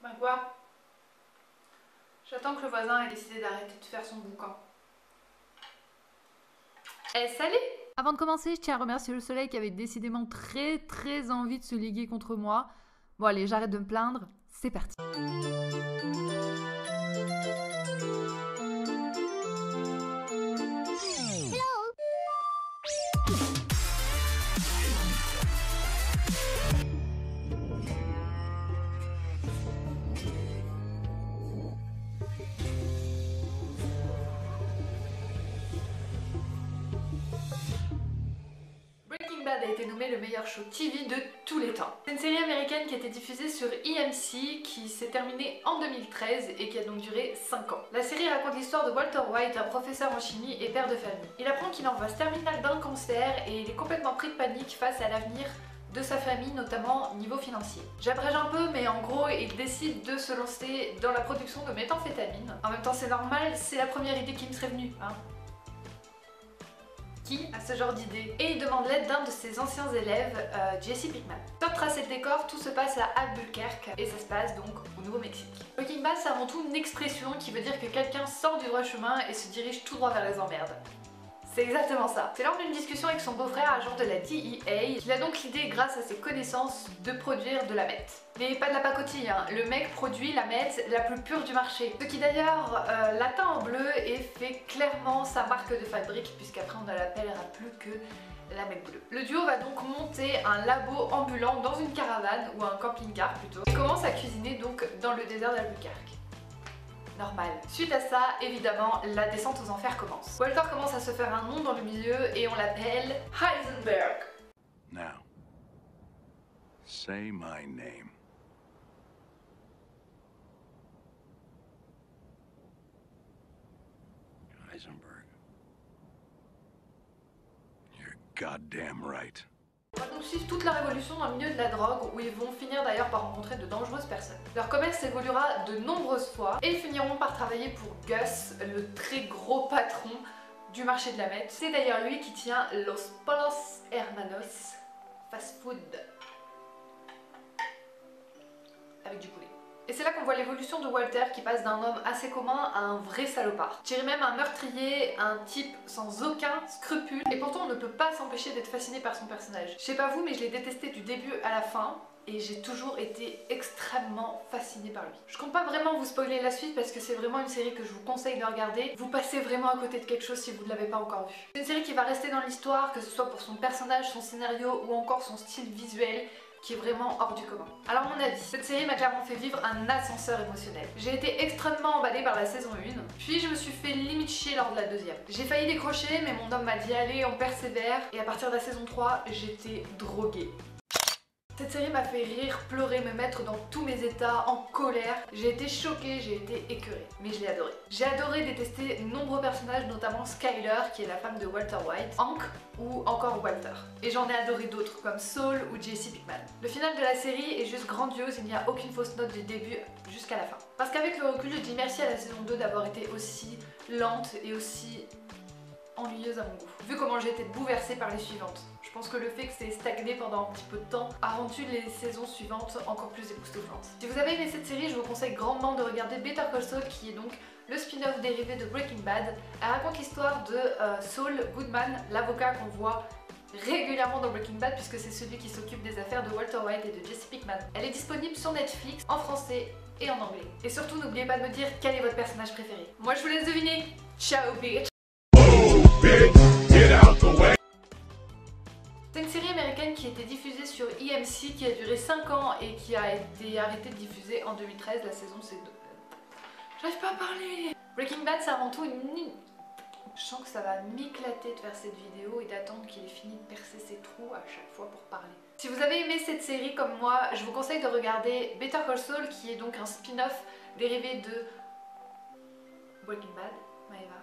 Bah quoi? J'attends que le voisin ait décidé d'arrêter de faire son boucan. Eh salut! Avant de commencer, je tiens à remercier le soleil qui avait décidément très envie de se liguer contre moi. Bon allez, j'arrête de me plaindre, c'est parti. Breaking Bad a été nommé le meilleur show TV de tous les temps. C'est une série américaine qui a été diffusée sur EMC, qui s'est terminée en 2013 et qui a donc duré 5 ans. La série raconte l'histoire de Walter White, un professeur en chimie et père de famille. Il apprend qu'il est en phase terminale d'un cancer et il est complètement pris de panique face à l'avenir de sa famille, notamment niveau financier. J'abrège un peu, mais en gros, il décide de se lancer dans la production de méthamphétamine. En même temps, c'est normal, c'est la première idée qui me serait venue, hein. Qui a ce genre d'idée? Et il demande l'aide d'un de ses anciens élèves, Jesse Pinkman. Pour tracer le décor, tout se passe à Albuquerque et ça se passe donc au Nouveau-Mexique. Breaking Bad, c'est avant tout une expression qui veut dire que quelqu'un sort du droit chemin et se dirige tout droit vers les emmerdes. C'est exactement ça. C'est lors d'une discussion avec son beau-frère, agent de la DEA, qu'il a donc l'idée, grâce à ses connaissances, de produire de la meth. Mais pas de la pacotille, hein. Le mec produit la meth la plus pure du marché. Ce qui d'ailleurs l'atteint en bleu et fait clairement sa marque de fabrique, puisqu'après on ne l'appellera plus que la meth bleue. Le duo va donc monter un labo ambulant dans une caravane, ou un camping-car plutôt, et commence à cuisiner donc dans le désert d'Albuquerque. Normal. Suite à ça, évidemment, la descente aux enfers commence. Walter commence à se faire un nom dans le milieu et on l'appelle Heisenberg. Now, say my name. Heisenberg. You're goddamn right. On va donc suivre toute la révolution dans le milieu de la drogue, où ils vont finir d'ailleurs par rencontrer de dangereuses personnes. Leur commerce évoluera de nombreuses fois et ils finiront par travailler pour Gus, le très gros patron du marché de la meth. C'est d'ailleurs lui qui tient Los Pollos Hermanos Fast Food avec du poulet. Et c'est là qu'on voit l'évolution de Walter qui passe d'un homme assez commun à un vrai salopard. Je dirais même un meurtrier, un type sans aucun scrupule. Et pourtant on ne peut pas s'empêcher d'être fasciné par son personnage. Je sais pas vous, mais je l'ai détesté du début à la fin. Et j'ai toujours été extrêmement fascinée par lui. Je compte pas vraiment vous spoiler la suite parce que c'est vraiment une série que je vous conseille de regarder. Vous passez vraiment à côté de quelque chose si vous ne l'avez pas encore vu. C'est une série qui va rester dans l'histoire, que ce soit pour son personnage, son scénario ou encore son style visuel, qui est vraiment hors du commun. Alors mon avis, cette série m'a clairement fait vivre un ascenseur émotionnel. J'ai été extrêmement emballée par la saison 1, puis je me suis fait limite chier lors de la deuxième. J'ai failli décrocher, mais mon homme m'a dit allez, on persévère, et à partir de la saison 3, j'étais droguée. Cette série m'a fait rire, pleurer, me mettre dans tous mes états, en colère. J'ai été choquée, j'ai été écœurée, mais je l'ai adoré. J'ai adoré détester nombreux personnages, notamment Skyler, qui est la femme de Walter White, Hank ou encore Walter. Et j'en ai adoré d'autres, comme Saul ou Jesse Pinkman. Le final de la série est juste grandiose, il n'y a aucune fausse note du début jusqu'à la fin. Parce qu'avec le recul, je dis merci à la saison 2 d'avoir été aussi lente et aussi ennuyeuse à mon goût, vu comment j'ai été bouleversée par les suivantes. Je pense que le fait que c'est stagné pendant un petit peu de temps a rendu les saisons suivantes encore plus époustouflantes. Si vous avez aimé cette série, je vous conseille grandement de regarder Better Call Saul, qui est donc le spin-off dérivé de Breaking Bad. Elle raconte l'histoire de Saul Goodman, l'avocat qu'on voit régulièrement dans Breaking Bad puisque c'est celui qui s'occupe des affaires de Walter White et de Jesse Pinkman. Elle est disponible sur Netflix en français et en anglais. Et surtout, n'oubliez pas de me dire quel est votre personnage préféré. Moi, je vous laisse deviner. Ciao, bitch! C'est une série américaine qui a été diffusée sur EMC, qui a duré 5 ans et qui a été arrêtée de diffuser en 2013. La saison c'est 2. J'arrive pas à parler. Breaking Bad, c'est avant tout une... Je sens que ça va m'éclater de faire cette vidéo et d'attendre qu'il ait fini de percer ses trous à chaque fois pour parler. Si vous avez aimé cette série comme moi, je vous conseille de regarder Better Call Saul, qui est donc un spin-off dérivé de Breaking Bad. Maëva.